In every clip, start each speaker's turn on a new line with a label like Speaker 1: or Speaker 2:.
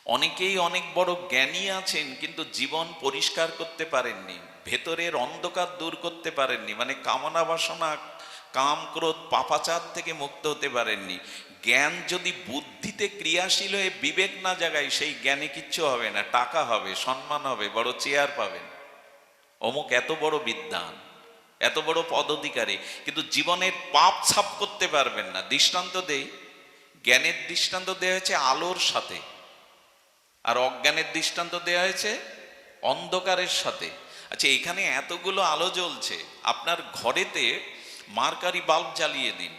Speaker 1: অনেকেই অনেক বড় জ্ঞানী আছেন, কিন্তু জীবন পরিষ্কার করতে পারেননি, ভেতরের অন্ধকার দূর করতে পারেননি, মানে কামনা বাসনা, কাম ক্রোধ পাপাচার থেকে মুক্ত হতে পারেননি। জ্ঞান যদি বুদ্ধিতে ক্রিয়াশীল হয়ে বিবেক না জাগায়, সেই জ্ঞানে কিচ্ছু হবে না। টাকা হবে, সম্মান হবে, বড় চেয়ার পাবেন, অমুক এত বড় বিদ্বান, এত বড় পদাধিকারী, কিন্তু জীবনের পাপ ছাপ করতে পারবেন না। দৃষ্টান্ত দেই, জ্ঞানের দৃষ্টান্ত দেওয়া হয়েছে আলোর সাথে, আর অজ্ঞানের দৃষ্টান্ত দেওয়া হয়েছে অন্ধকারের সাথে। আচ্ছা, এখানে এতগুলো আলো জ্বলছে, আপনার ঘরেতে মার্কারি বাল্ব জ্বালিয়ে দিন,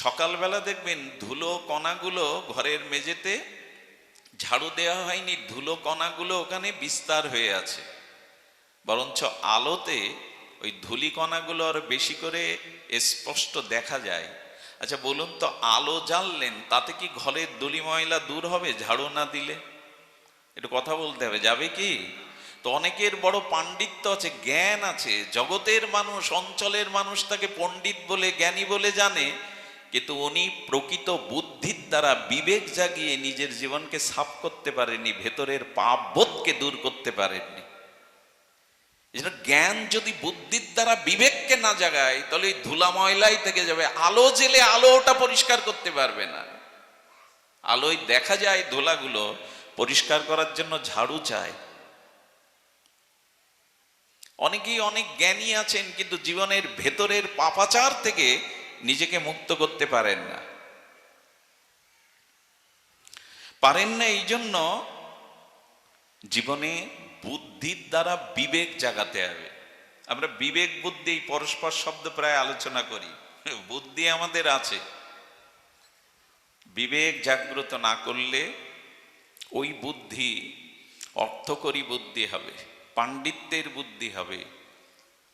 Speaker 1: সকালবেলা দেখবেন ধুলো কণাগুলো ঘরের মেঝেতে ঝাড়ু দেওয়া হয়নি, ধুলো কণাগুলো ওখানে বিস্তার হয়ে আছে, বরঞ্চ আলোতে ওই ধুলি কণাগুলো আরো বেশি করে স্পষ্ট দেখা যায়। আচ্ছা বলুন তো, আলো জ্বাললেন তাতে কি ঘরের ধুলি ময়লা দূর হবে ঝাড়ু না দিলে? একটু কথা বলতে হবে, যাবে কি? তো অনেকের বড় পাণ্ডিত্য আছে, জ্ঞান আছে, জগতের মানুষ, অঞ্চলের মানুষ তাকে পণ্ডিত বলে, জ্ঞানী বলে জানে, কিন্তু উনি প্রকৃত বুদ্ধির দ্বারা বিবেক জাগিয়ে নিজের জীবনকে সাফ করতে পারেননি, ভেতরের পাপ বোধকে দূর করতে পারেননি। জ্ঞান যদি বুদ্ধির দ্বারা বিবেককে না জাগায়, তাহলে এই ধুলা ময়লাই থেকে যাবে। আলো জেলে আলোটা পরিষ্কার করতে পারবে না। আলোয় দেখা যায় ধুলাগুলো, পরিষ্কার করার জন্য ঝাড়ু চায়। অনেকেই অনেক জ্ঞানী আছেন, কিন্তু জীবনের ভেতরের পাপাচার থেকে নিজেকে মুক্ত করতে পারেন না। এই জন্য জীবনে বুদ্ধির দ্বারা বিবেক জাগাতে হবে। আমরা বিবেক বুদ্ধি পরস্পর শব্দ প্রায় আলোচনা করি। বুদ্ধি আমাদের আছে, বিবেক জাগ্রত না করলে ওই বুদ্ধি অর্থকরী বুদ্ধি হবে, পাণ্ডিত্যের বুদ্ধি হবে,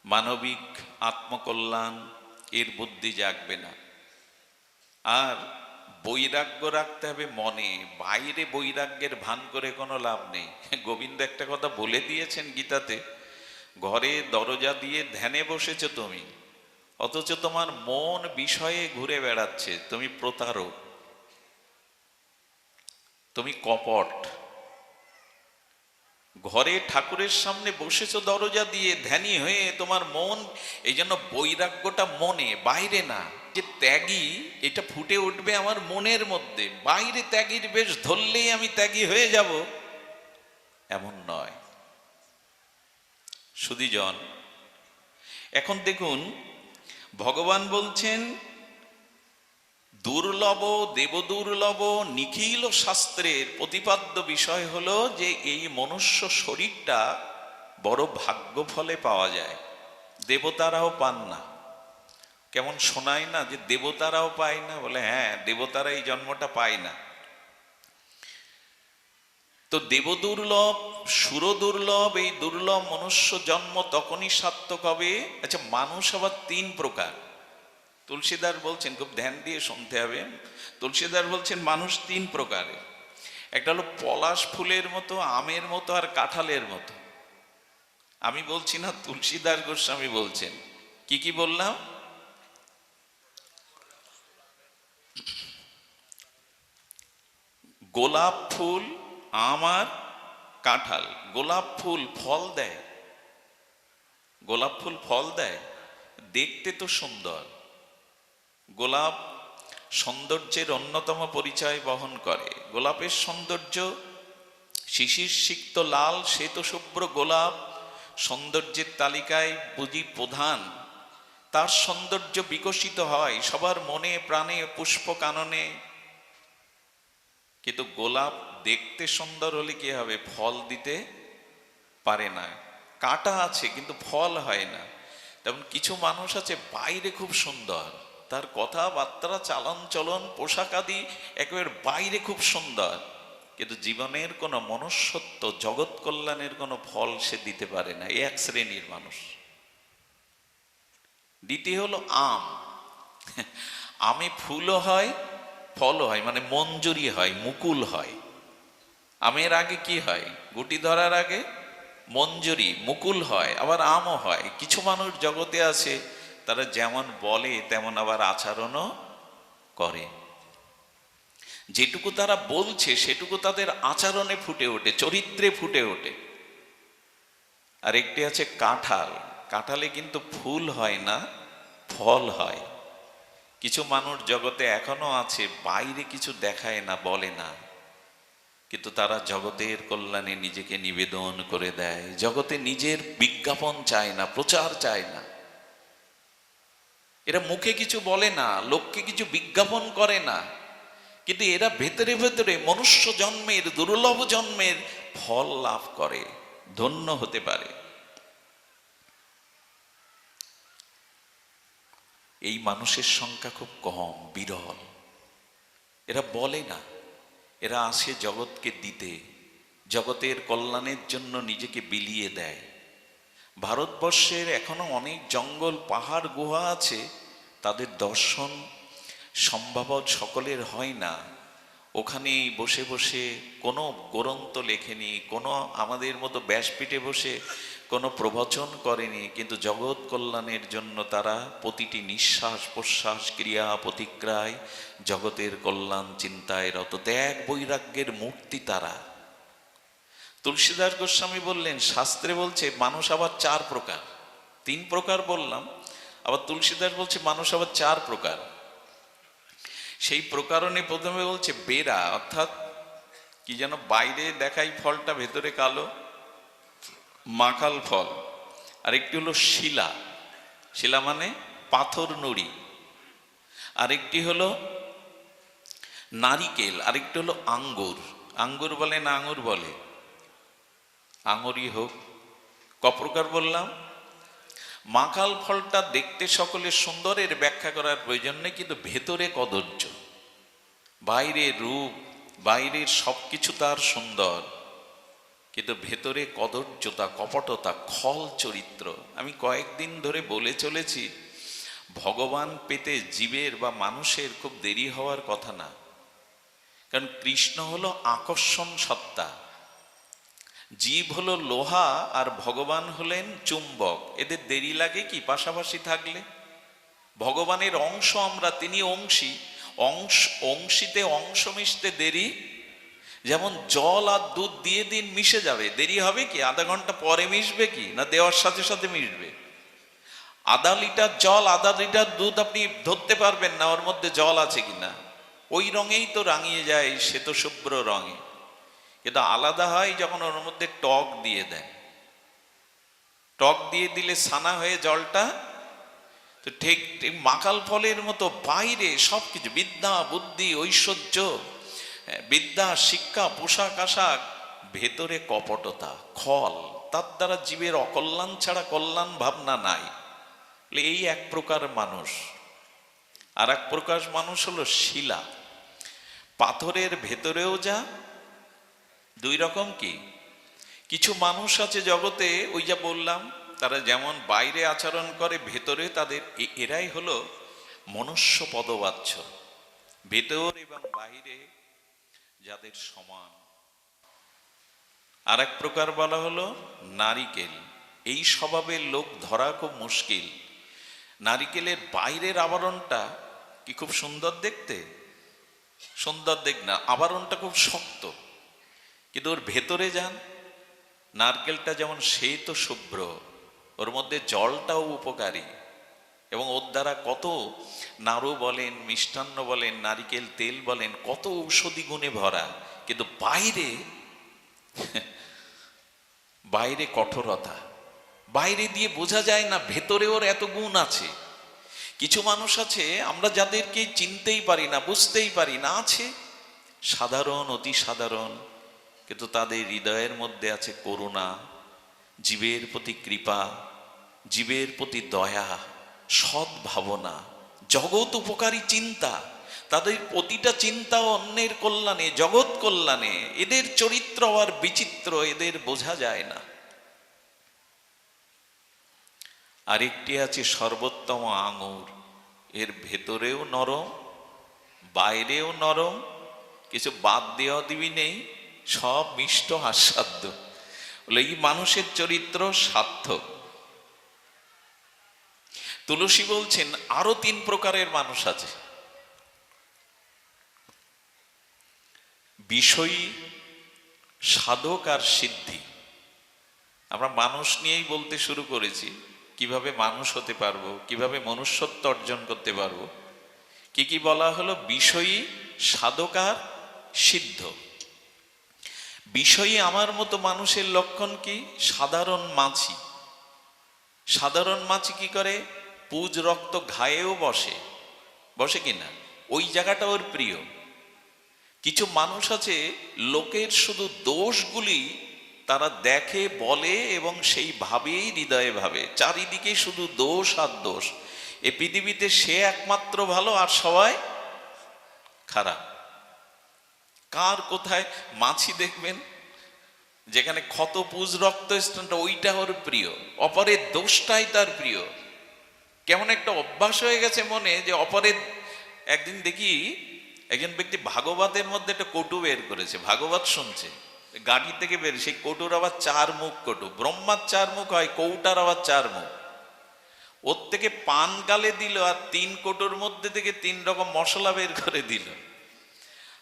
Speaker 1: মানবিক আত্মকল্যাণ এর বুদ্ধি জাগবে না। আর বৈরাগ্য রাখতে হবে মনে, বাইরে বৈরাগ্যের ভান করে কোনো লাভ নেই। গোবিন্দ একটা কথা বলে দিয়েছেন গীতাতে, ঘরে দরজা দিয়ে ধ্যানে বসেছো তুমি, অথচ তোমার মন বিষয়ে ঘুরে বেড়াচ্ছে, তুমি প্রতারক, তুমি কপট। ঘরে ঠাকুরের সামনে বসেছো দরজা দিয়ে ধ্যানী হয়ে, তোমার মন, এই জন্য বৈরাগ্যটা মনে, বাইরে না। যে ত্যাগী, এটা ফুটে উঠবে আমার মনের মধ্যে, বাইরে ত্যাগীর বেশ ধরলেই আমি ত্যাগী হয়ে যাব, এমন নয়। সুধীজন, এখন দেখুন ভগবান বলছেন, দুর্লভ দেবদুর্লভ নিখিল শাস্ত্রের প্রতিপাদ্য বিষয় হলো যে এই মনুষ্য শরীরটা বড় ভাগ্য ফলে পাওয়া যায়, দেবতারাও পান না। কেমন শোনায় না যে দেবতারাও পায় না? বলে হ্যাঁ, দেবতারা এই জন্মটা পায় না। তো দেবদুর্লভ, সুরদুর্লভ, এই দুর্লভ মনুষ্য জন্ম তখনই সার্থক হবে। আচ্ছা, মানুষ আবার তিন প্রকার। তুলসীদাস বলছেন, খুব ধ্যান দিয়ে শুনতে হবে, তুলসীদাস বলছেন মানুষ তিন প্রকারের। একটা হলো পলাশ ফুলের মতো, আমের মতো, আর কাঁঠালের মতো। আমি বলছি না, তুলসীদাস গোস্বামী বলছেন। কি কি বললাম? গোলাপ ফুল, আম আর কাঁঠাল। গোলাপ ফুল ফল দেয়, গোলাপ ফুল ফল দেয়, দেখতে তো সুন্দর। গোলাপ সৌন্দর্যের অন্যতম পরিচয় বহন করে। গোলাপের সৌন্দর্য শিশির সিক্ত লাল শ্বেত শুভ্র গোলাপ সৌন্দর্যের তালিকায় বুঝি প্রধান। তার সৌন্দর্য বিকশিত হয় সবার মনে প্রাণে, পুষ্প কাননে। কিন্তু গোলাপ দেখতে সুন্দর হলে কি হবে? ফল দিতে পারে না। কাঁটা আছে কিন্তু ফল হয় না। তেমন কিছু মানুষ আছে বাইরে খুব সুন্দর, তার কথাবার্তা, চালন চলন, পোশাক আদি একেবারে বাইরে খুব সুন্দর, কিন্তু জীবনের কোনো মনুষ্যত্ব, জগৎ কল্যাণের কোনো ফল সে দিতে পারে না। এই এক শ্রেণীর মানুষ। দ্বিতীয় হলো আম। আমে ফুলও হয়, ফলও হয়, মানে মঞ্জুরি হয়, মুকুল হয়। আমের আগে কি হয়? গুটি ধরার আগে মঞ্জুরি, মুকুল হয়, আবার আমও হয়। কিছু মানুষ জগতে আছে, তারা যেমন বলে তেমন আবার আচরণও করে। যেটুকু তারা বলছে সেটুকু তাদের আচরণে ফুটে ওঠে, চরিত্রে ফুটে ওঠে। আর একটি আছে কাঁঠাল। কাঁঠালে কিন্তু ফুল হয় না, ফল হয়। কিছু মানুষ জগতে এখনো আছে, বাইরে কিছু দেখায় না, বলে না, কিন্তু তারা জগতের কল্যাণে নিজেকে নিবেদন করে দেয়। জগতে নিজের বিজ্ঞাপন চায় না, প্রচার চায় না। এরা মুখে কিছু বলে না, লোককে কিছু বিজ্ঞাপন করে না, কিন্তু এরা ভেতরে ভেতরে মনুষ্য জন্মের, দুর্লভ জন্মের ফল লাভ করে, ধন্য হতে পারে। এই মানুষের সংখ্যা খুব কম, বিরল। এরা বলে না, এরা আসে জগৎকে দিতে, জগতের কল্যাণের জন্য নিজেকে বিলিয়ে দেয়। ভারতবর্ষের এখনো অনেক জঙ্গল, পাহাড়, গুহা আছে, তাদের দর্শন সম্ভবত সকলের হয় না। ওখানে বসে বসে কোনো গ্রন্থ লেখেনি, কোনো আমাদের মতো ব্যাসপীঠে বসে কোনো প্রবচন করেনি, কিন্তু জগৎ কল্যাণের জন্য তারা প্রতিটি নিঃশ্বাস প্রশ্বাস, ক্রিয়া প্রতিক্রিয়ায় জগতের কল্যাণ চিন্তায় রত। ত্যাগ বৈরাগ্যের মূর্তি তারা। তুলসীদাস গোস্বামী বললেন, শাস্ত্রে বলছে মানুষ আবার 4 প্রকার। 3 প্রকার বললাম, আবার তুলসীদাস বলছে মানুষ আবার 4 প্রকার। সেই প্রকারণে প্রথমে বলছে বেরা, অর্থাৎ কি যেন বাইরে দেখাই ফলটা, ভেতরে কালো, মাখাল ফল। আরেকটি হলো শিলা, শিলা মানে পাথর নুড়ি। আরেকটি হলো নারিকেল, আরেকটি হলো আঙ্গুর। আঙ্গুর বলে না আঙুর বলে? আঙুরই হোক। কপ্রকার বললাম? মাখাল ফলটা দেখতে সকলে সুন্দর, এর ব্যাখ্যা করার প্রয়োজন নেই, কিন্তু ভেতরে কদর্য। বাইরের রূপ, বাইরের সবকিছু তার সুন্দর, কিন্তু ভেতরে কদর্যতা, কপটতা, খল চরিত্র। আমি কয়েকদিন ধরে বলে চলেছি, ভগবান পেতে জীবের বা মানুষের খুব দেরি হওয়ার কথা না। কারণ কৃষ্ণ হলো আকর্ষণ সত্তা, জীব হলো লোহা, আর ভগবান হলেন চুম্বক। এদের দেরি লাগে কি পাশাপাশি থাকলে? ভগবানের অংশ আমরা, তিনি অংশী। অংশীতে অংশ মিশতে দেরি। যেমন জল আর দুধ দিয়ে দিন মিশে যাবে, দেরি হবে কি? আধা ঘন্টা পরে মিশবে কি, না দেওয়ার সাথে সাথে মিশবে? আধা লিটার জল, আধা লিটার দুধ আপনি ধরতে পারবেন না ওর মধ্যে জল আছে কিনা। ওই রঙেই তো রাঙিয়ে যায়, শ্বেত শুভ্র রঙে। কিন্তু আলাদা হয় যখন ওর মধ্যে টক দিয়ে দেন। টক দিয়ে দিলে ছানা হয়ে জলটা। তো ঠিক মাকাল ফলের মতো বাইরে সবকিছু, বিদ্যা বুদ্ধি ঐশ্বর্য, বিদ্যা শিক্ষা, পোশাক আশাক, ভেতরে কপটতা, খল। তার দ্বারা জীবের অকল্যাণ ছাড়া কল্যাণ ভাবনা নাই। এই এক প্রকার মানুষ। আর এক প্রকার মানুষ হলো শিলা, পাথরের ভেতরেও যা। 2 রকম কি? কিছু মানুষ আছে জগতে, ওই যা বললাম, তারা যেমন বাইরে আচরণ করে, ভেতরে তাদের এরাই হলো মনুষ্য পদবাচ্য, ভেতর এবং বাইরে যাদের সমান। আর এক প্রকার বলা হলো নারিকেল। এই স্বভাবের লোক ধরা খুব মুশকিল। নারিকেলের বাইরের আবরণটা কি খুব সুন্দর দেখতে? সুন্দর দেখ না, আবরণটা খুব শক্ত, কিন্তু ওর ভেতরে যান, নারকেলটা যেমন শ্বেত শুভ্র, ওর মধ্যে জলটাও উপকারী, এবং ওর দ্বারা কত নাড়ু বলেন, মিষ্টান্ন বলেন, নারিকেল তেল বলেন, কত ঔষধি গুণে ভরা। কিন্তু বাইরে বাইরে কঠোরতা, বাইরে দিয়ে বোঝা যায় না ভেতরে ওর এত গুণ আছে। কিছু মানুষ আছে আমরা যাদেরকে চিনতেই পারি না, বুঝতেই পারি না, আছে সাধারণ, অতি সাধারণ, কিন্তু তাদের হৃদয়ের মধ্যে আছে করুণা, জীবের প্রতি কৃপা, জীবের প্রতি দয়া, সৎ ভাবনা, জগৎ উপকারী চিন্তা। তাদের প্রতিটা চিন্তা অন্যের কল্যাণে, জগৎ কল্যাণে। এদের চরিত্র আর বিচিত্র, এদের বোঝা যায় না। আরেকটি আছে সর্বোত্তম আঙুর, এর ভেতরেও নরম, বাইরেও নরম, কিছু বাদ দেওয়া দিবি নেই, সব মিষ্ট আস্বাদ্য। বলে এই মানুষের চরিত্র সার্থক। তুলসী বলছেন আরো 3 প্রকারের মানুষ আছে। বিষয়ী, সাধক আর সিদ্ধি। আমরা মানুষ নিয়েই বলতে শুরু করেছি, কিভাবে মানুষ হতে পারবো, কিভাবে মনুষ্যত্ব অর্জন করতে পারবো। কি কি বলা হলো? বিষয়ী, সাধক আর সিদ্ধ। বিষয়ী আমার মতো মানুষের লক্ষণ কি? সাধারণ মাছি। সাধারণ মাছি কি করে? পুজ রক্ত ঘায়েও বসে, বসে কিনা, ওই জায়গাটা ওর প্রিয়। কিছু মানুষ আছে লোকের শুধু দোষগুলি তারা দেখে, বলে এবং সেই ভাবেই হৃদয়ে ভাবে, চারিদিকে শুধু দোষ আর দোষ। এ পৃথিবীতে সে একমাত্র ভালো আর সবাই খারাপ। কার কোথায় মাছি দেখবেন যেখানে ক্ষত পুজ রক্ত স্থানটা, ওইটা ওর প্রিয়, অপরের দোষটাই তার প্রিয়। কেমন একটা অভ্যাস হয়ে গেছে মনে, যে অপরের। একদিন দেখি একজন ব্যক্তি ভাগবতের মধ্যে একটা কটু বের করেছে, ভাগবত শুনছে, গাড়ি থেকে বের, সেই কটুর আবার 4 মুখ কটু। ব্রহ্মার 4 মুখ হয়, কৌটার আবার 4 মুখ। ওর থেকে পান গালে দিল আর 3 কটুর মধ্যে থেকে 3 রকম মশলা বের করে দিল।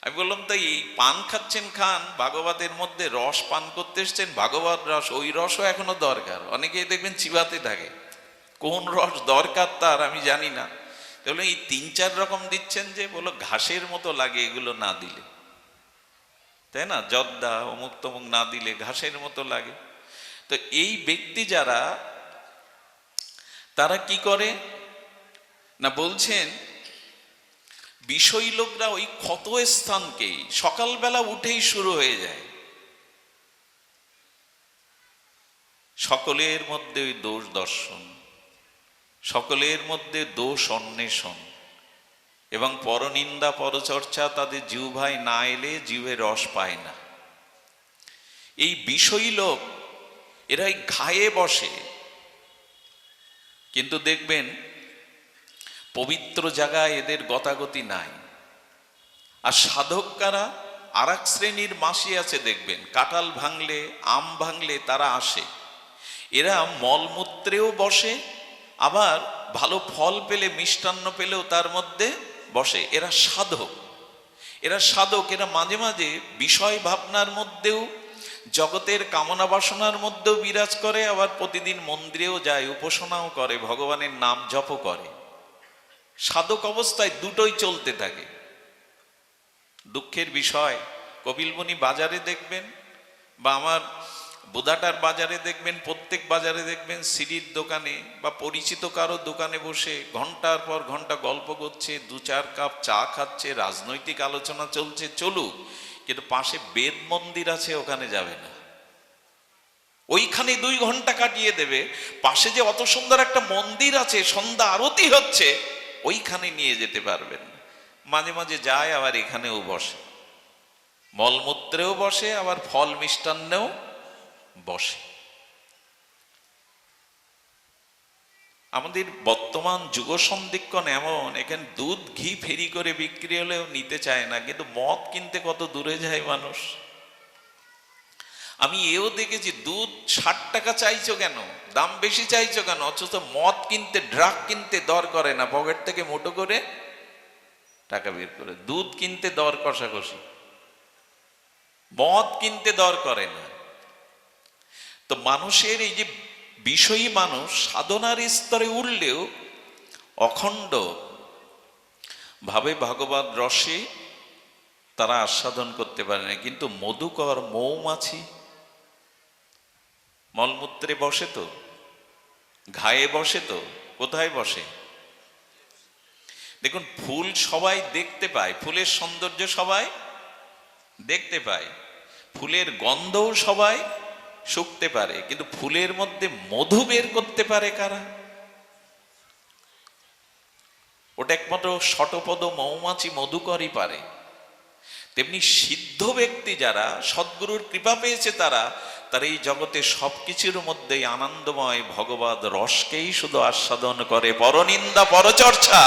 Speaker 1: আমি বললাম, তাই এই পান খাচ্ছেন খান, ভাগবতের মধ্যে রস পান করতে এসছেন, ভাগবত রস, ওই রসও এখনো দরকার। অনেকেই দেখবেন চিবাতে থাকে, কোন রস দরকার তার আমি জানি না। তাহলে এই 3-4 রকম দিচ্ছেন, যে বলো ঘাসের মতো লাগে এগুলো না দিলে, তাই না? জর্দা অমুক তমুক না দিলে ঘাসের মতো লাগে। তো এই ব্যক্তি যারা, তারা কি করে না, বলছেন বিষয়ী লোকরা ওই ক্ষত স্থানকেই সকালবেলা উঠেই শুরু হয়ে যায়, সকলের মধ্যে ওই দোষ দর্শন, সকলের মধ্যে দোষ অন্বেষণ এবং পরনিন্দা পরচর্চা। তাদের জিহ্বায় না এলে জিহ্বে রস পায় না। এই বিষয়ী লোক এরাই ঘায়ে বসে, কিন্তু দেখবেন পবিত্র জায়গায় এদের গতাগতি নাই। আর সাধক কারা? আর এক শ্রেণীর মাসি আছে দেখবেন, কাঁঠাল ভাঙলে, আম ভাঙলে তারা আসে। এরা মলমূত্রেও বসে, আবার ভালো ফল পেলে, মিষ্টান্ন পেলেও তার মধ্যে বসে। এরা সাধক, এরা সাধক। এরা মাঝে মাঝে বিষয় ভাবনার মধ্যেও, জগতের কামনা বাসনার মধ্যেও বিরাজ করে, আবার প্রতিদিন মন্দিরেও যায়, উপাসনাও করে, ভগবানের নাম জপও করে। সাধক অবস্থায় দুটোই চলতে থাকে। দুঃখের বিষয়, কপিলমুনি বাজারে দেখবেন, বা আমার বোদাটার বাজারে দেখবেন, প্রত্যেক বাজারে দেখবেন সিঁড়ির দোকানে বা পরিচিত কারো দোকানে বসে ঘন্টার পর ঘন্টা গল্প করছে, 2-4 কাপ চা খাচ্ছে, রাজনৈতিক আলোচনা চলছে, চলুক, কিন্তু পাশে বেদ মন্দির আছে, ওখানে যাবে না। ওইখানে 2 ঘন্টা কাটিয়ে দেবে। পাশে যে অত সুন্দর একটা মন্দির আছে, সন্ধ্যা আরতি হচ্ছে, ওইখানে নিয়ে যেতে পারবেন না। মাঝে মাঝে যায়, আবার এখানেও বসে, মলমূত্রেও বসে, আবার ফল মিষ্টান্নেও বসে। আমাদের বর্তমান যুগ সন্ধিক্ষণ এমন, এখানে দুধ ঘি ফেরি করে বিক্রি হলেও নিতে চায় না, কিন্তু মদ কিনতে কত দূরে যায় মানুষ। আমি এও দেখেছি, দুধ 60 টাকা চাইছো কেন, দাম বেশি চাইছো কেন, অথচ মদ কিনতে, ড্রাগ কিনতে দর করে না, পকেট থেকে মুঠো করে টাকা বের করে। দুধ কিনতে দর কষাকষি, মদ কিনতে দর করে না। তো মানুষের এই যে বিষয়ী মানুষ সাধনার স্তরে উঠলেও অখণ্ড ভাবে ভগবত রসে তারা আস্বাদন করতে পারে না। কিন্তু মধুকর মৌমাছি মলমূত্রে বসে তো, ঘায়ে বসে তো, কোথায় বসে? দেখুন, ফুল সবাই দেখতে পায়, ফুলের সৌন্দর্য সবাই দেখতে পায়, ফুলের গন্ধও সবাই শুকতে পারে, কিন্তু ফুলের মধ্যে মধু বের করতে পারে কারা? ওটা একমাত্র শতপদ মৌমাছি মধুকরই পারে। তেমনি সিদ্ধ ব্যক্তি যারা সদ্গুরুর কৃপা পেয়েছে, তারা এই জগতে সবকিছুর মধ্যেই আনন্দময় ভগবত রসকেই শুধু আস্বাদন করে, পরনিন্দা পরচর্চা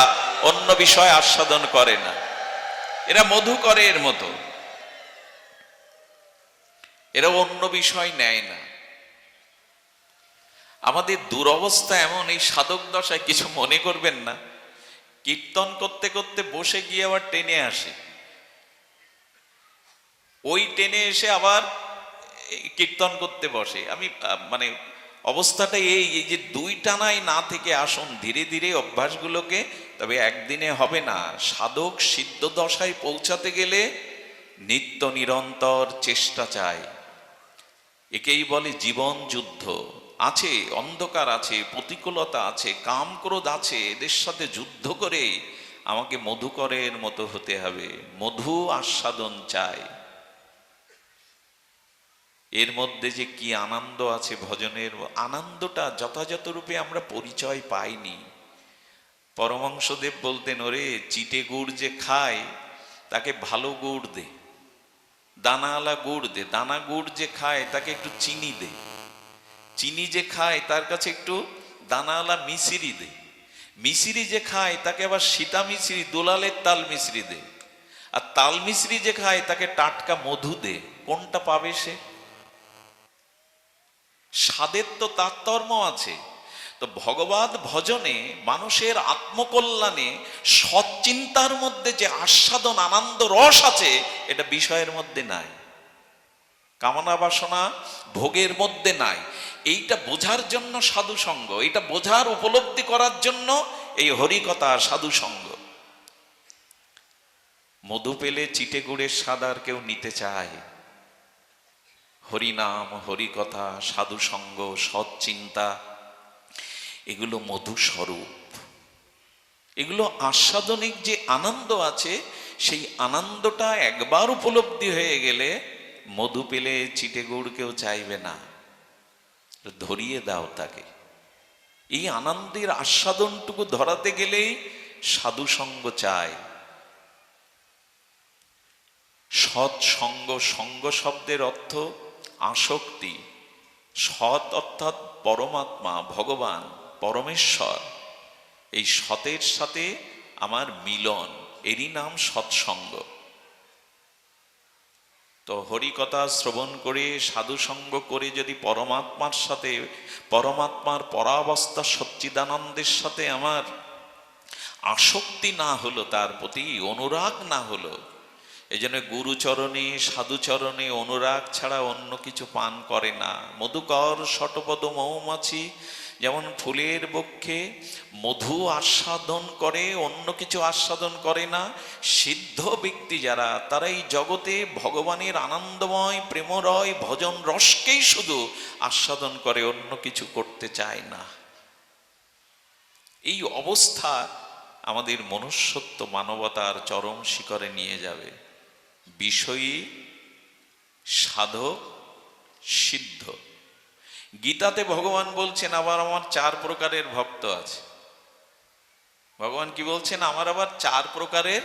Speaker 1: অন্য বিষয় আস্বাদন করে না। এরা মধুকরের মতো, এরা অন্য বিষয় নেয় না। আমাদের দুরবস্থা এমন, এই সাধক দশায় কিছু মনে করবেন না, কীর্তন করতে করতে বসে গিয়ে আবার টেনে আসে, ওই টেনে এসে আবার কীর্তন করতে বসে। আমি মানে অবস্থাটা এই যে দুই টানায় না থেকে আসুন ধীরে ধীরে অভ্যাসগুলোকে, তবে একদিনে হবে না। সাধক সিদ্ধ দশায় পৌঁছাতে গেলে নিত্য নিরন্তর চেষ্টা চাই। একেই বলে জীবন যুদ্ধ। আছে অন্ধকার, আছে প্রতিকূলতা, আছে কাম ক্রোধ আছে, এদের সাথে যুদ্ধ করে আমাকে মধুকরের মতো হতে হবে। মধু আস্বাদন চাই। এর মধ্যে যে কি আনন্দ আছে ভজনের, আনন্দটা যথাযথ রূপে আমরা পরিচয় পাইনি। পরমহংসদেব বলতেন, ওরে চিটে গুড় যে খায় তাকে ভালো গুড় দে, দানাওয়ালা গুড় দে। দানা গুড় যে খায় তাকে একটু চিনি দে। চিনি যে খায় তার কাছে একটু দানাওয়ালা মিশ্রি দে। মিশ্রি যে খায় তাকে আবার সীতা মিশ্রি, দুলালের তাল মিশ্রি দে। আর তাল মিশ্রি যে খায় তাকে টাটকা মধু দে। কোনটা পাবে সে? স্বাদের তো তারতম্য আছে। তো ভগবত ভজনে মানুষের আত্মকল্যাণে সৎচিন্তার মধ্যে যে আস্বাদন আনন্দ রস আছে, এটা বিষয়ের মধ্যে নাই, কামনা বাসনা ভোগের মধ্যে নাই। এইটা বোঝার জন্য সাধু সঙ্গ, এটা বোঝার উপলব্ধি করার জন্য এই হরিকথা সাধু সঙ্গ। মধু পেলে চিটে গুড়ের স্বাদ আর কেউ নিতে চায়? হরিনাম, হরিকথা, সাধু সঙ্গ, সৎ চিন্তা, এগুলো মধু স্বরূপ। এগুলো আস্বাদনিক যে আনন্দ আছে, সেই আনন্দটা একবার উপলব্ধি হয়ে গেলে মধু পেলে চিটে গুড় কেউ চাইবে না, ধরিয়ে দাও তাকে। এই আনন্দের আস্বাদনটুকু ধরাতে গেলেই সাধু সঙ্গ চায়। সৎসঙ্গ, সঙ্গ শব্দের অর্থ আসক্তি। সৎ অর্থাৎ পরমাত্মা, ভগবান, পরমেশ্বর। এই সতের সাথে আমার মিলন, এরই নাম সৎসঙ্গ। তো হরিকথা শ্রবণ করে সাধু সঙ্গ করে যদি পরমাত্মার সাথে, পরমাত্মার পরাবস্থা সচ্চিদানন্দের সাথে আমার আসক্তি না হলো, তার প্রতি অনুরাগ না হলো, এই জন্য গুরুচরণে সাধুচরণে অনুরাগ ছাড়া অন্য কিছু পান করে না। মধুকর শতপদ মৌমাছি যেমন ফুলের বক্ষে মধু আস্বাদন করে, অন্য কিছু আস্বাদন করে না, সিদ্ধ ব্যক্তি যারা, তারা এই জগতে ভগবানের আনন্দময় প্রেমরয় ভজন রসকেই শুধু আস্বাদন করে, অন্য কিছু করতে চায় না। এই অবস্থা আমাদের মনুষ্যত্ব মানবতার চরম শিখরে নিয়ে যাবে। বিষয়ী, সাধক, সিদ্ধ। গীতাতে ভগবান বলছেন আবার আমার 4 প্রকারের ভক্ত আছে। ভগবান কি বলছেন? আমার আবার 4 প্রকারের,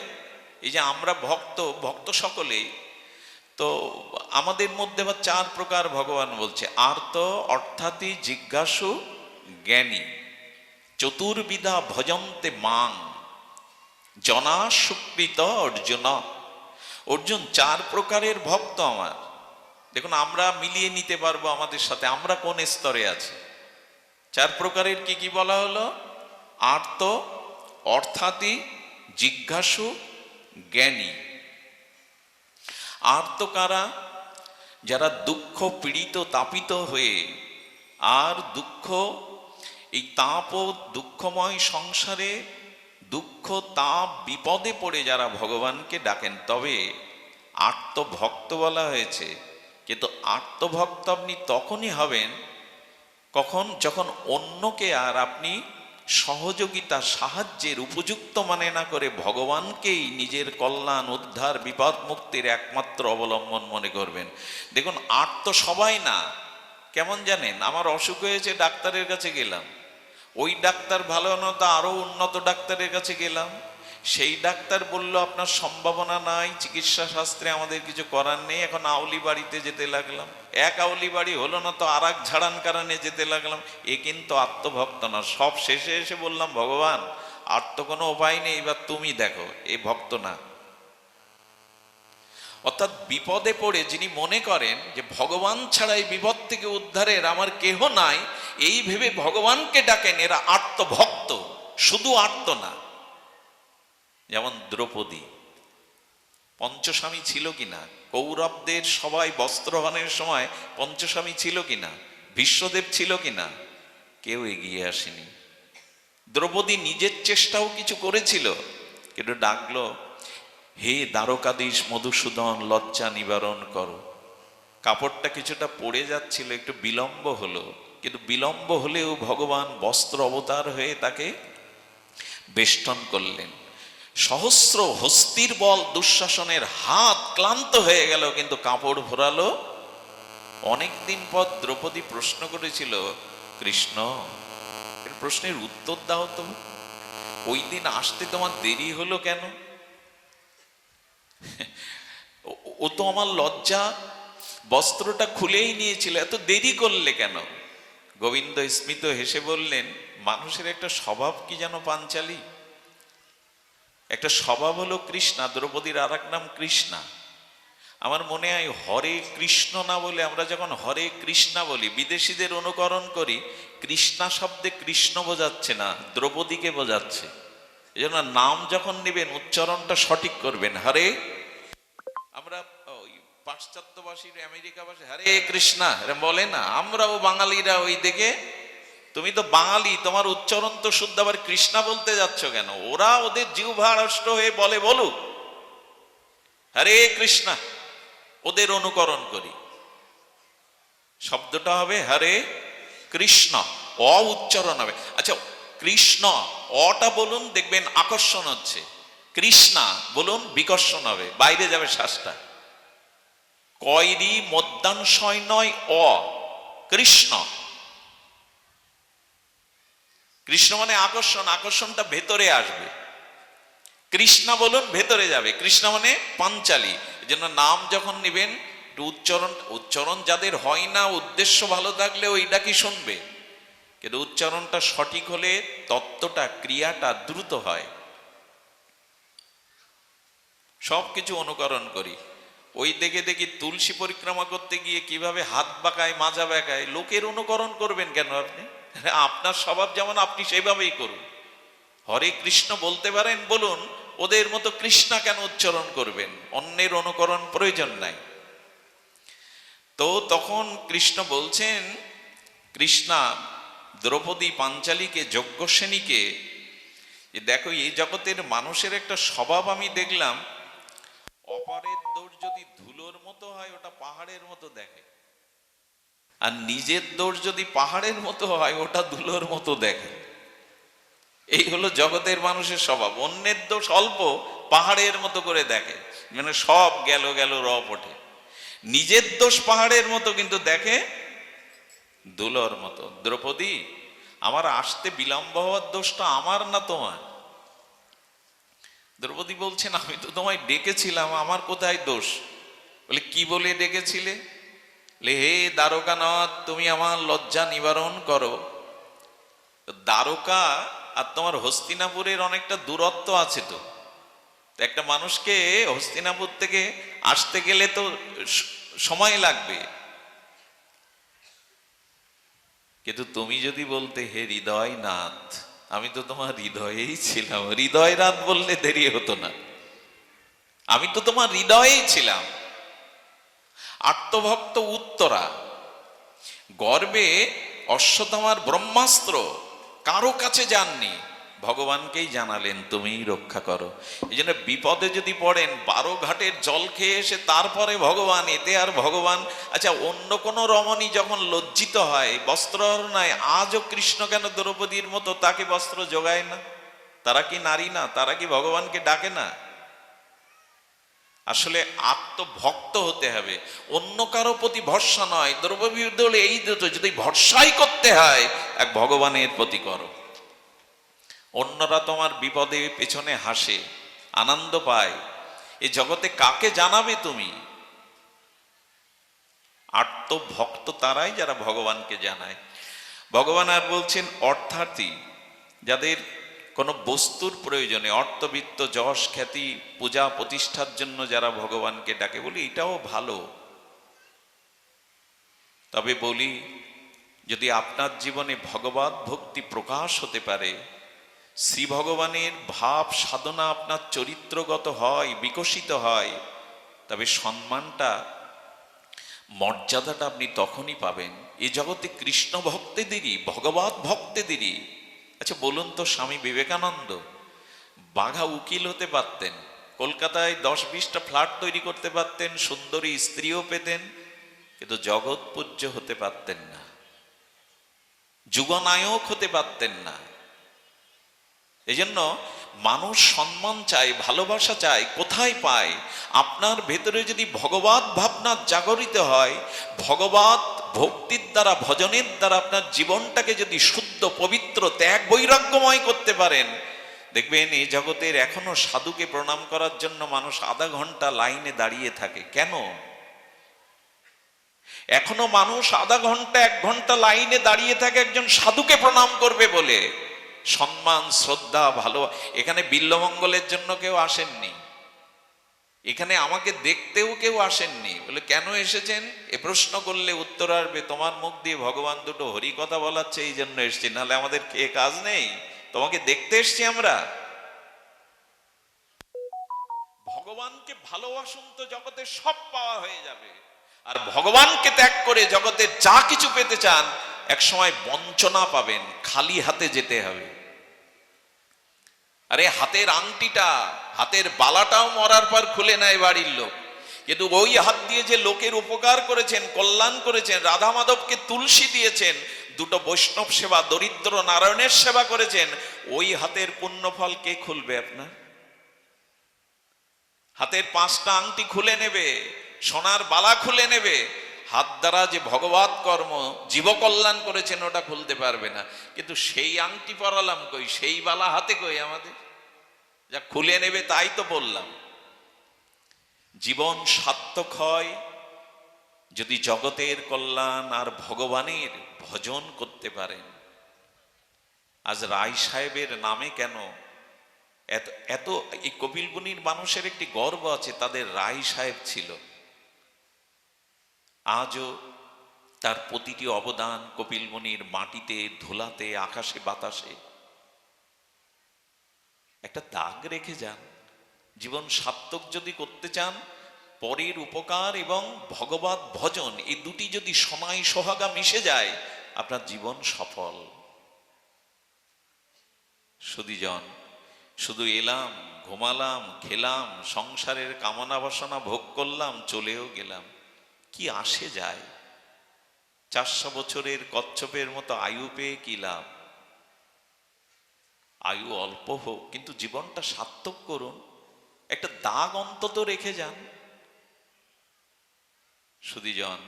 Speaker 1: এই যে আমরা ভক্ত, ভক্ত সকলেই, তো আমাদের মধ্যে আবার 4 প্রকার ভগবান বলছে। আর্ত, অর্থাৎই, জিজ্ঞাসু, জ্ঞানী। চতুর্বিধা ভজন্তে মাং জনা সুকৃত অর্জুন। অর্জুন 4 প্রকারের ভক্ত আমার। দেখুন আমরা মিলিয়ে নিতে পারবো আমাদের সাথে আমরা কোন স্তরে আছি। 4 প্রকারের কি কি বলা হলো? আর্ত, অর্থাৎই, জিজ্ঞাসু, জ্ঞানী। আর্ত কারা? যারা দুঃখ পীড়িত তাপিত হয়ে, আর দুঃখ, এই তাপ ও দুঃখময় সংসারে দুঃখ তাপ বিপদে পড়ে যারা ভগবানকে ডাকেন, তবে আর্তভক্ত বলা হয়েছে। কিন্তু আর্তভক্ত আপনি তখনই হবেন কখন, যখন অন্যকে আর আপনি সহযোগিতা সাহায্যের উপযুক্ত মনে না করে ভগবানকেই নিজের কল্যাণ উদ্ধার বিপদ মুক্তির একমাত্র অবলম্বন মনে করবেন। দেখুন আর্ত সবাই না। কেমন জানেন? আমার অসুখ হয়েছে, ডাক্তারের কাছে গেলাম, ওই ডাক্তার ভালো না তো আরো উন্নত ডাক্তারের কাছে গেলাম, সেই ডাক্তার বলল আপনার সম্ভাবনা নাই, চিকিৎসা শাস্ত্রে আমাদের কিছু করার নেই। এখন আউলি বাড়িতে যেতে লাগলাম, এক আউলি বাড়ি হলো না তো আর এক ঝাড়ান কারণে যেতে লাগলাম। এ কিন্তু আত্মভক্ত না। সব শেষে এসে বললাম, ভগবান আর তো কোনো উপায় নেই, এবার তুমি দেখো। এ ভক্ত না। অর্থাৎ বিপদে পড়ে যিনি মনে করেন যে ভগবান ছাড়া এই বিপদ থেকে উদ্ধারের আমার কেহ নাই, এই ভেবে ভগবানকে ডাকেন, এরা আর্তভক্ত। শুধু আর্ত না। যেমন দ্রৌপদী, পঞ্চস্বামী ছিল কিনা? কৌরবদের সবাই বস্ত্রহরণের সময় পঞ্চস্বামী ছিল কিনা? ভীষ্মদেব ছিল কিনা? কেউ এগিয়ে আসেনি। দ্রৌপদী নিজের চেষ্টাও কিছু করেছিল, কিন্তু ডাকলো, হে দ্বারকাধীশ মধুসূদন, লজ্জা নিবারণ করো। কাপড়টা কিছুটা পড়ে যাচ্ছিল, একটু বিলম্ব হলো, কিন্তু বিলম্ব হলেও ভগবান বস্ত্র অবতার হয়ে তাকে বেষ্টন করলেন। সহস্র হস্তির বল দুঃশাসনের হাত ক্লান্ত হয়ে গেল, কিন্তু কাপড় ভরালো। অনেকদিন পর দ্রৌপদী প্রশ্ন করেছিল, কৃষ্ণ, এর প্রশ্নের উত্তর দাও তো, ওই দিন আসতে তোমার দেরি হলো কেন? ও তো আমার লজ্জা বস্ত্রটা খুলেই নিয়েছিল, এত দেরি করলে কেন? গোবিন্দ স্মিত হেসে বললেন, মানুষের একটা স্বভাব কি যেন পাঞ্চালী, একটা স্বভাব হলো কৃষ্ণা, দ্রৌপদীর আর এক নাম কৃষ্ণা। আমার মনে হয় হরে কৃষ্ণ না বলে আমরা যখন হরে কৃষ্ণা বলি, বিদেশিদের অনুকরণ করি, কৃষ্ণা শব্দে কৃষ্ণ বোঝাচ্ছে না, দ্রৌপদীকে বোঝাচ্ছে। এই জন্য নাম যখন নেবেন উচ্চারণটা সঠিক করবেন। হরে, আমরা ওই পাশ্চাত্যবাসীর আমেরিকাবাসী হরে কৃষ্ণা এরা বলে না, আমরাও বাঙালিরা ওই দিকে, তুমি তো বাঙালি, তোমার উচ্চারণ তো শুদ্ধ, আবার কৃষ্ণা বলতে যাচ্ছ কেন? ওরা ওদের জিহ্বারষ্ট হয়ে বলে, বলুক হরে কৃষ্ণা, ওদের অনুকরণ করি। শব্দটা হবে হরে কৃষ্ণ, অ উচ্চারণ হবে। আচ্ছা, কৃষ্ণ অটা বলুন, দেখবেন আকর্ষণ হচ্ছে, কৃষ্ণা বলুন বিকর্ষণ হবে, বাইরে যাবে শ্বাসটা। কয়রি মধ্যাংশয় নয়, অ কৃষ্ণ। কৃষ্ণ মানে আকর্ষণ, আকর্ষণটা ভেতরে আসবে। কৃষ্ণা বলুন ভেতরে যাবে, কৃষ্ণ মানে পাঞ্চালী। এই জন্য নাম যখন নেবেন উচ্চারণ যাদের হয় না, উদ্দেশ্য ভালো থাকলে ওইটা কি শুনবে, কিন্তু উচ্চারণটা সঠিক হলে তত্ত্বটা, ক্রিয়াটা দ্রুত হয়। সবকিছু অনুকরণ করি। ওই দেখে দেখি তুলসী পরিক্রমা করতে গিয়ে কিভাবে হাত বাঁকায়, মাজা বাঁকায়, লোকের অনুকরণ করবেন কেন আপনি? আপনার স্বভাব যেমন আপনি সেভাবেই করুন। হরে কৃষ্ণ বলতে পারেন, বলুন, ওদের মতো কৃষ্ণা কেন উচ্চারণ করবেন? অন্যের অনুকরণ প্রয়োজন নাই। তো তখন কৃষ্ণ বলছেন, কৃষ্ণা দ্রৌপদী পাঞ্চালীকে, যজ্ঞসেনীকে, দেখো এই জগতের মানুষের একটা স্বভাব আমি দেখলাম, অপরের দোষ যদি ধুলোর মতো হয় ওটা পাহাড়ের মতো দেখে, আর নিজের দোষ যদি পাহাড়ের মতো হয় ওটা ধুলোর মতো দেখে। এই হলো জগতের মানুষের স্বভাব, অন্যের দোষ অল্প পাহাড়ের মতো করে দেখে, মানে সব গেল গেল রব ওঠে। নিজের দোষ পাহাড়ের মতো, কিন্তু দেখে ধুলোর মতো। দ্রৌপদী, আমার আসতে বিলম্ব হওয়ার দোষটা আমার না তোমার। দ্রৌপদী বলছেন, আমি তো তোমায় ডেকেছিলাম, আমার কোথায় দোষ? বলে, কি বলে ডেকেছিলে? হে দ্বারকানাথ, তুমি আমার লজ্জা নিবারণ করো। দ্বারকা আর তোমার হস্তিনাপুরের অনেকটা দূরত্ব আছে। তো একটা মানুষকে হস্তিনাপুর থেকে আসতে গেলে তো সময় লাগবে, কিন্তু তুমি যদি বলতে, হে হৃদয়নাথ, আমি তো তোমার হৃদয়েই ছিলাম, হৃদয়নাথ বললে দেরি হতো না, আমি তো তোমার হৃদয়েই ছিলাম। আত্মভক্ত উত্তরা, গর্বে অশ্বত্থামার ব্রহ্মাস্ত্র কারো কাছে যাননি, ভগবানকেই জানালেন, তুমিই রক্ষা করো। এই জন্য বিপদে যদি পড়েন, 12 ঘাটের জল খেয়ে এসে তারপরে ভগবান, এতে আর ভগবান। আচ্ছা, অন্য কোনো রমণী যখন লজ্জিত হয়, বস্ত্র নাই, আজও কৃষ্ণ কেন দ্রৌপদীর মতো তাকে বস্ত্র যোগায় না? তারা কি নারী না? তারা কি ভগবানকে ডাকে না? আসলে আত্মভক্ত হতে হবে, অন্য কারো প্রতি ভরসা নয়। দ্রৌপদী বলে, এই দুটো যদি ভরসাই করতে হয়, এক ভগবানের প্রতি করো। অন্যরা তোমার বিপদে পেছনে হাসে, আনন্দ পায়, এ জগতে কাকে জানাবে তুমি? আত্মভক্ত তারাই যারা ভগবানকে জানায়। ভগবান আর বলছেন, অর্থাৎই যাদের কোনো বস্তুর প্রয়োজনে, অর্থবিত্ত, যশ, খ্যাতি, পূজা প্রতিষ্ঠার জন্য যারা ভগবানকে ডাকে, বলি এটাও ভালো। তবে বলি, যদি আপনার জীবনে ভগবত ভক্তি প্রকাশ হতে পারে, শ্রী ভগবানের ভাব সাধনা আপনার চরিত্রগত হয়, বিকশিত হয়, তবে সম্মানটা, মর্যাদাটা আপনি তখনই পাবেন এ জগতে কৃষ্ণ ভক্তেদেরই, ভগবত ভক্তেদেরই। আচ্ছা বলুন তো, স্বামী বিবেকানন্দ বাঘা উকিল হতে পারতেন, কলকাতায় 10-20টা ফ্ল্যাট তৈরি করতে পারতেন, সুন্দরী স্ত্রীও পেতেন, কিন্তু জগৎ পূজ্য হতে পারতেন না, যুগনায়ক হতে পারতেন না। এজন্য মানুষ সম্মান চায়, ভালোবাসা চায়, কোথায় পায়? আপনার ভেতরে যদি ভগবত ভাবনা জাগরিত হয়, ভগবত ভক্তির দ্বারা, ভজনের দ্বারা আপনার জীবনটাকে যদি শুদ্ধ, পবিত্র, ত্যাগ বৈরাগ্যময় করতে পারেন, দেখবেন এই জগতের এখনো সাধুকে প্রণাম করার জন্য মানুষ আধা ঘন্টা লাইনে দাঁড়িয়ে থাকে। কেন? এখনো মানুষ আধা ঘন্টা, 1 ঘন্টা লাইনে দাঁড়িয়ে থাকে একজন সাধুকে প্রণাম করবে বলে। সম্মান, শ্রদ্ধা, ভালো। এখানে বিল্লমঙ্গলের জন্য কেউ আসেননি, এখানে আমাকে দেখতেও কেউ আসেননি। বলে কেন এসেছেন? এ প্রশ্ন করলে উত্তর আসবে, তোমার মুখ দিয়ে ভগবান দুটো হরি কথা বলাচ্ছে, এই জন্য এসছি, নাহলে আমাদের কে কাজ নেই? তোমাকে দেখতে এসছি আমরা। ভগবানকে ভালোবাসুন তো জগতে সব পাওয়া হয়ে যাবে। আর ভগবানকে ত্যাগ করে জগতে যা কিছু পেতে চান, এক সময় বঞ্চনা পাবেন, খালি হাতে যেতে হবে। আরে হাতের আংটিটা, হাতের বালাটাও মরার পর খুলে নেয় বাড়ির লোক, কিন্তু ওই হাত দিয়ে যে লোকের উপকার করেছেন, কল্যাণ করেছেন, রাধা মাধবকে তুলসী দিয়েছেন, দুটো বৈষ্ণব সেবা, দরিদ্র নারায়ণের সেবা করেছেন, ওই হাতের পুণ্যফল কে খুলবে আপনার? হাতের 5টা আংটি খুলে নেবে, সোনার বালা খুলে নেবে, হাত দ্বারা যে ভগবত কর্ম, জীবকল্যাণ করেছেন, ওটা খুলতে পারবে না। কিন্তু সেই আংটি পরালাম কই, সেই বালা হাতে কই আমাদের? যা খুলে নেবে তাই তো বললাম। জীবন সার্থক হয় যদি জগতের কল্যাণ আর ভগবানের ভজন করতে পারেন। আজ রায় সাহেবের নামে কেন এত এত, এই কপিলবুনির মানুষের একটি গর্ব আছে, তাদের রায় সাহেব ছিল। আজও তার প্রতিটি অবদান কপিলমুনির মাটিতে, ধুলাতে, আকাশে, বাতাসে একটা দাগ রেখে যান। জীবন সার্থক যদি করতে চান, পরের উপকার এবং ভগবত ভজন, এই দুটি যদি সোনায় সোহাগা মিশে যায়, আপনার জীবন সফল। সুধীজন, শুধু এলাম, ঘুমালাম, খেলাম, সংসারের কামনা বাসনা ভোগ করলাম, চলেও গেলাম, কি আসে যায়? 400 বছরের কচ্ছপের মতো আয়ু পেয়ে কি লাভ? আয়ু অল্প হোক, কিন্তু জীবনটা সার্থক করুন, একটা দাগ অন্তত রেখে যান। সুধীজন,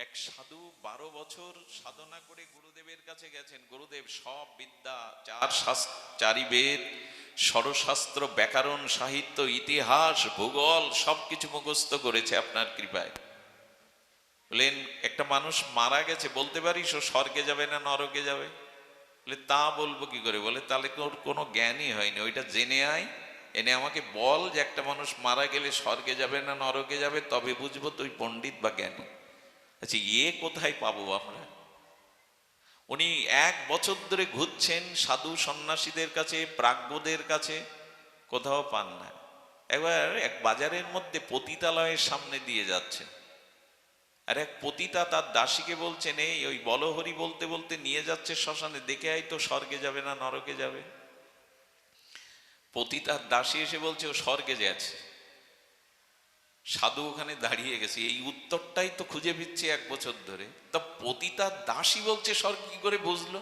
Speaker 1: এক সাধু 12 বছর সাধনা করে গুরুদেবের কাছে গেছেন। গুরুদেব সব বিদ্যা, 4 বেদ, ষড়শাস্ত্র, ব্যাকরণ, সাহিত্য, ইতিহাস, ভূগোল সবকিছু মুখস্থ করেছে আপনার কৃপায়। বলেন, একটা মানুষ মারা গেছে, বলতে পারিস ও স্বর্গে যাবে না নরকে যাবে? বলে তা বলবো কি করে? বলে তাহলে তোর কোনো জ্ঞানই হয়নি, ওইটা জেনে আয়, এনে আমাকে বল যে একটা মানুষ মারা গেলে স্বর্গে যাবে না নরকে যাবে, তবে বুঝবো তুই পণ্ডিত বা জ্ঞানী। আচ্ছা, কোথায় পাবো আমরা? উনি 1 বছর ধরে ঘুরছেন সাধু সন্ন্যাসীদের কাছে, প্রাজ্ঞদের কাছে, কোথাও পান না। একবার এক বাজারের মধ্যে পতিতালয়ের সামনে দিয়ে যাচ্ছেন, আর এক পতিতা তার দাসীকে বলছেন, এই ওই বলহরি বলতে বলতে নিয়ে যাচ্ছে শ্মশানে, দেখে আয় তো স্বর্গে যাবে না নরকে যাবে। পতিতার দাসী এসে বলছে ও স্বর্গে যাচ্ছে। সাধু ওখানে দাঁড়িয়ে গেছে, এই উত্তরটাই তো খুঁজে ফিরছে 1 বছর ধরে। তা পতিতার দাসী বলছে স্বর্গ কি করে বুঝলো?